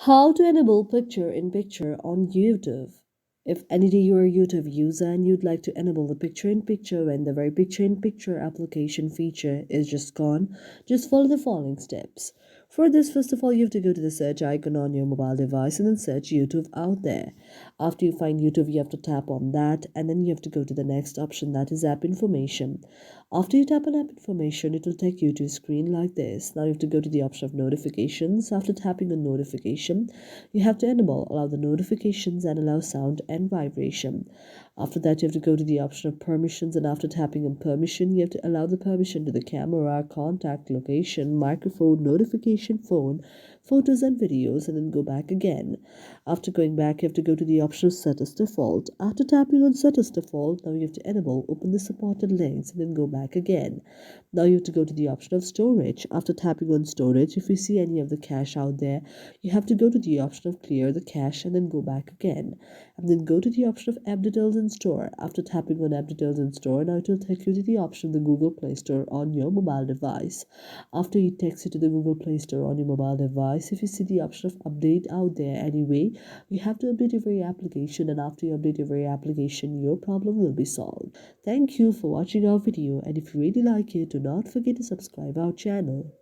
How to enable picture in picture on YouTube. If any day you're a YouTube user and you'd like to enable the picture in picture when the very picture in picture application feature is just gone, just follow the following steps. For this, first of all, you have to go to the search icon on your mobile device and then search YouTube out there. After you find YouTube, you have to tap on that and then you have to go to the next option, that is app information. After you tap on app information, it will take you to a screen like this. Now you have to go to the option of notifications. After tapping on notification, you have to allow the notifications and allow sound and vibration. After that, you have to go to the option of permissions, and after tapping on permission, you have to allow the permission to the camera, contact, location, microphone, notification, phone, photos and videos, and then go back again. After going back, you have to go to the option of set as default. After tapping on set as default, now you have to open the supported links, and then go back again. Now you have to go to the option of storage. After tapping on storage, if you see any of the cache out there, you have to go to the option of clear the cache and then go back again. And then go to the option of app details and store. After tapping on app details and store, now it will take you to the option of the Google Play Store on your mobile device. After it takes you to the Google Play Store on your mobile device, if you see the option of update out there anyway, you have to update your very application, and after you update your very application, your problem will be solved. Thank you for watching our video, and if you really like it, do not forget to subscribe our channel.